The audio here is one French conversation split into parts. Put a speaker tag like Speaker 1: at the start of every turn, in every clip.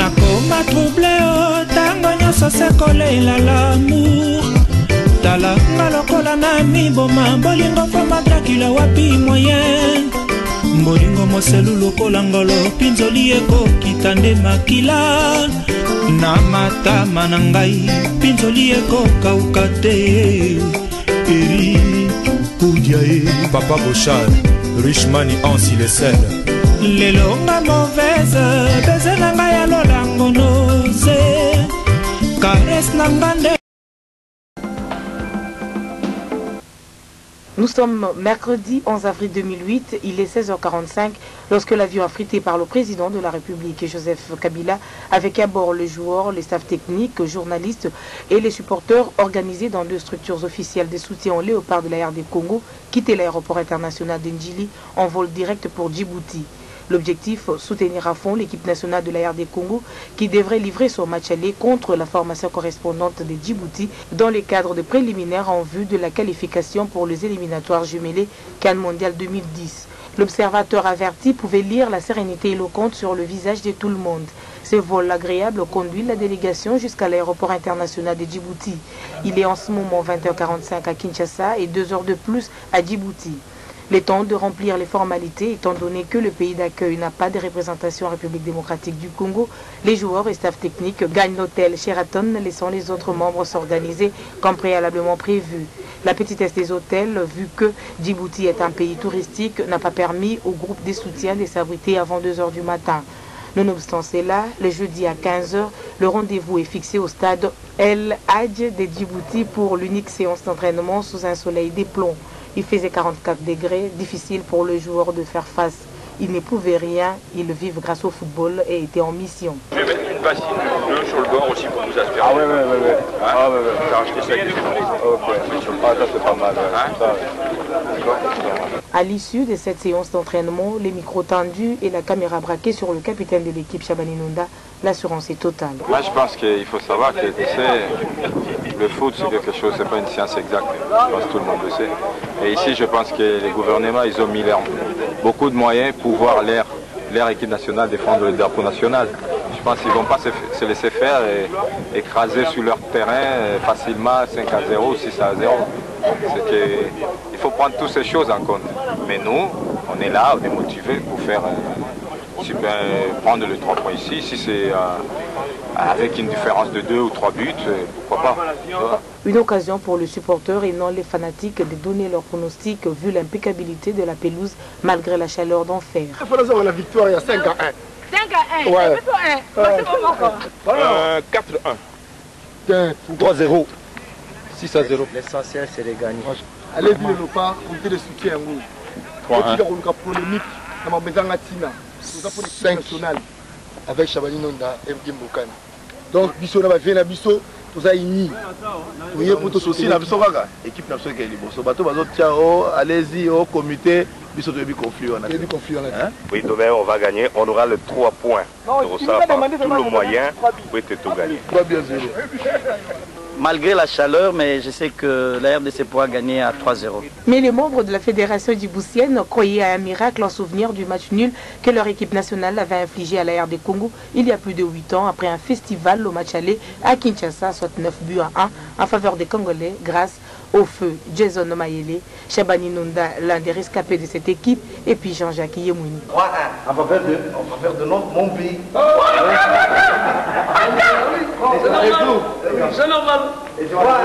Speaker 1: Nakoma troublé o tango nyonso sekolela l'amour. Tala malokola na miboma bolingo foma Dracula wapi moyen. Bolingo moselu lokola ngolo pinzoli ekokita nde makila. Na matama na ngai pinzoli ekokauka te. Eri Poudiae Papa Bochal Richmani Ansi les selles. Lelonga mauvaise beze na ngai ya lolango nose. Caresse na ngande.
Speaker 2: Nous sommes mercredi 11 avril 2008, il est 16h45 lorsque l'avion affrété par le président de la République, Joseph Kabila, avec à bord les joueurs, les staffs techniques, journalistes et les supporters organisés dans 2 structures officielles de soutien au léopard de la RD Congo, quittait l'aéroport international d'Ndjili en vol direct pour Djibouti. L'objectif, soutenir à fond l'équipe nationale de la RD Congo qui devrait livrer son match aller contre la formation correspondante de Djibouti dans les cadres de préliminaires en vue de la qualification pour les éliminatoires jumelés CAN Mondial 2010. L'observateur averti pouvait lire la sérénité éloquente sur le visage de tout le monde. Ce vol agréable conduit la délégation jusqu'à l'aéroport international de Djibouti. Il est en ce moment 20h45 à Kinshasa et 2 heures de plus à Djibouti. Le temps de remplir les formalités, étant donné que le pays d'accueil n'a pas de représentation en République démocratique du Congo, les joueurs et staff techniques gagnent l'hôtel Sheraton, laissant les autres membres s'organiser comme préalablement prévu. La petitesse des hôtels, vu que Djibouti est un pays touristique, n'a pas permis au groupe des soutiens de s'abriter avant 2 heures du matin. Nonobstant cela, le jeudi à 15 h, le rendez-vous est fixé au stade El Hadj de Djibouti pour l'unique séance d'entraînement sous un soleil des plombs. Il faisait 44 degrés, difficile pour le joueur de faire face. Il n'éprouvait rien, ils vivent grâce au football et étaient en mission.
Speaker 3: Je vais mettre une bassine bleue sur le bord aussi pour vous aspirer.
Speaker 4: Ah ouais.
Speaker 3: Hein?
Speaker 4: Ah ouais.
Speaker 3: J'ai racheté ça avec des
Speaker 4: Ok. Ah ça c'est pas mal.
Speaker 3: Hein?
Speaker 2: À l'issue de cette séance d'entraînement, les micros tendus et la caméra braquée sur le capitaine de l'équipe Chabani Nunda, l'assurance est totale.
Speaker 5: Moi je pense qu'il faut savoir que tu sais, le foot c'est quelque chose, c'est pas une science exacte. Je pense que tout le monde le sait. Et ici je pense que les gouvernements ils ont mis beaucoup de moyens pour voir leur équipe nationale défendre le drapeau national. Je pense qu'ils ne vont pas se laisser faire et écraser sur leur terrain facilement 5-0, 6-0. Il faut prendre toutes ces choses en compte. Mais nous, on est là, on est motivés pour faire prendre les 3 points ici. Si c'est avec une différence de 2 ou 3 buts, pourquoi pas.
Speaker 2: Une occasion pour les supporters et non les fanatiques de donner leur pronostic vu l'impeccabilité de la pelouse malgré la chaleur d'enfer.
Speaker 4: Il faut avoir la victoire, il y a 5-1.
Speaker 6: 5-1.
Speaker 4: Ouais.
Speaker 6: 4-1.
Speaker 4: 3-0.
Speaker 6: 6-0.
Speaker 7: L'essentiel c'est de gagner.
Speaker 4: Allez vivre le pas, comité de soutien.
Speaker 6: 3-1.
Speaker 4: Polémique, dans ma maison latine. 5 avec Chabani Nunda et Mboukan. Donc, Bisso n'a fait la Bisso, tout ça ini.
Speaker 6: Oui, pour tout ceci, la Bisso Gaga, équipe nationale qui est libre. Ce bateau, tiens, allez-y au comité, Bisso de conflit.
Speaker 3: Oui, demain on va gagner, on aura les 3 points. Tout le moyen pour être tout gagné.
Speaker 4: 3-0.
Speaker 7: Malgré la chaleur, mais je sais que la RDC pourra gagner à 3-0.
Speaker 2: Mais les membres de la fédération djiboutienne croyaient à un miracle en souvenir du match nul que leur équipe nationale avait infligé à la RD Congo il y a plus de 8 ans après un festival au match aller à Kinshasa, soit 9 buts à 1 en faveur des Congolais grâce au feu Jason Mayele, Chabani Nunda, l'un des rescapés de cette équipe, et puis Jean-Jacques Yemouni.
Speaker 6: 3-1 en faveur de mon pays.
Speaker 4: C'est normal.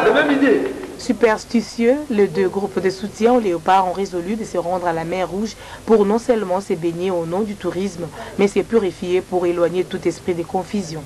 Speaker 4: La même idée.
Speaker 2: Superstitieux, les 2 groupes de soutien aux léopards ont résolu de se rendre à la mer Rouge pour non seulement se baigner au nom du tourisme, mais se purifier pour éloigner tout esprit de confusion.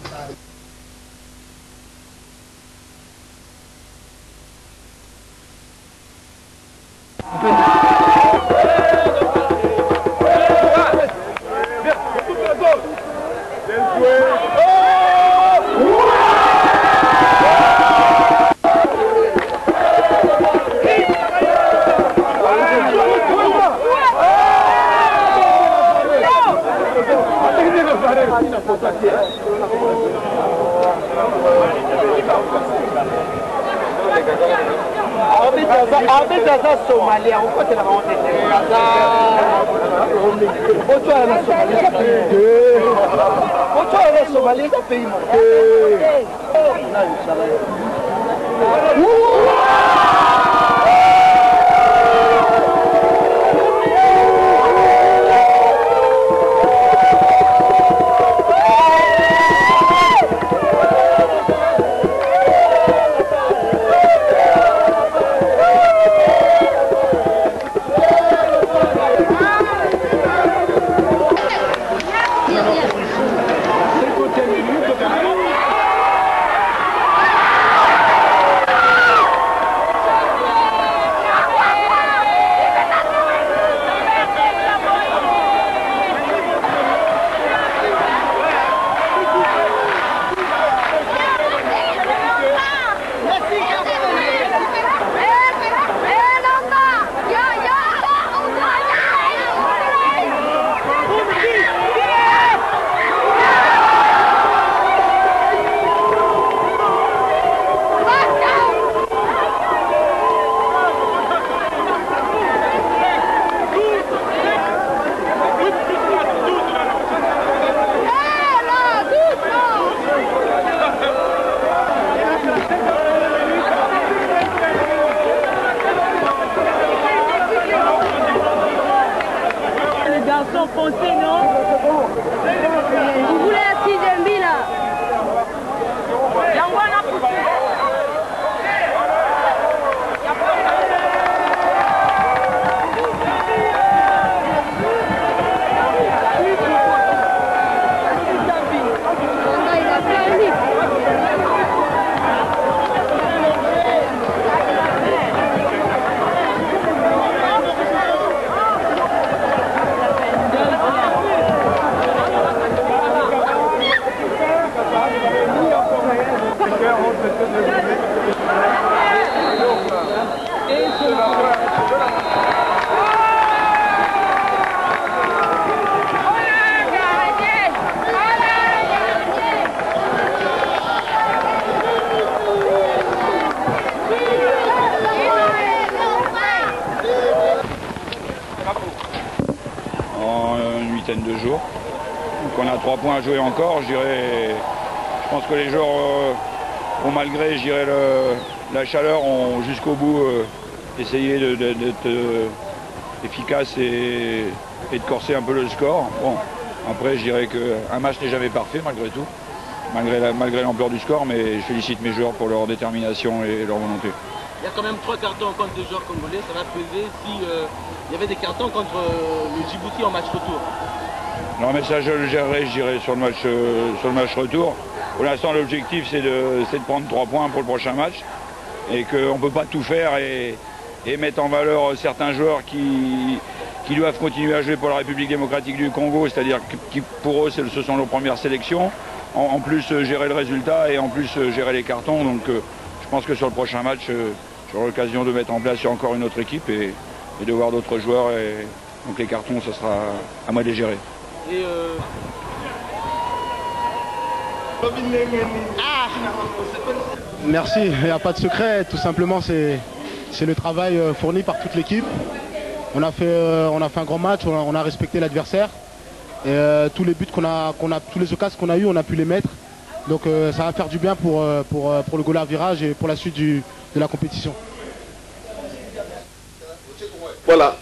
Speaker 8: De jours. Donc on a 3 points à jouer encore. Je pense que les joueurs ont, malgré la chaleur, ont jusqu'au bout essayé d'être efficaces et de corser un peu le score. Bon, après je dirais qu'un match n'est jamais parfait malgré tout, malgré l'ampleur du score, mais je félicite mes joueurs pour leur détermination et leur volonté.
Speaker 9: Il y a quand même 3 cartons contre 2 joueurs congolais, ça va peser si il y avait des cartons contre le Djibouti en match retour.
Speaker 8: Non mais ça je le gérerai, je dirais, sur le match retour. Pour l'instant l'objectif c'est de prendre 3 points pour le prochain match et qu'on ne peut pas tout faire et mettre en valeur certains joueurs qui doivent continuer à jouer pour la République démocratique du Congo, c'est-à-dire que pour eux ce sont leurs premières sélections, en plus gérer le résultat et en plus gérer les cartons. Donc je pense que sur le prochain match j'aurai l'occasion de mettre en place encore une autre équipe et de voir d'autres joueurs, et donc les cartons ce sera à moi de les gérer. Et
Speaker 10: Merci, il n'y a pas de secret, tout simplement c'est le travail fourni par toute l'équipe. On a fait un grand match, on a respecté l'adversaire et tous les buts tous les occasions qu'on a eu, on a pu les mettre. Donc ça va faire du bien pour le goal à virage et pour la suite de la compétition.
Speaker 6: Voilà,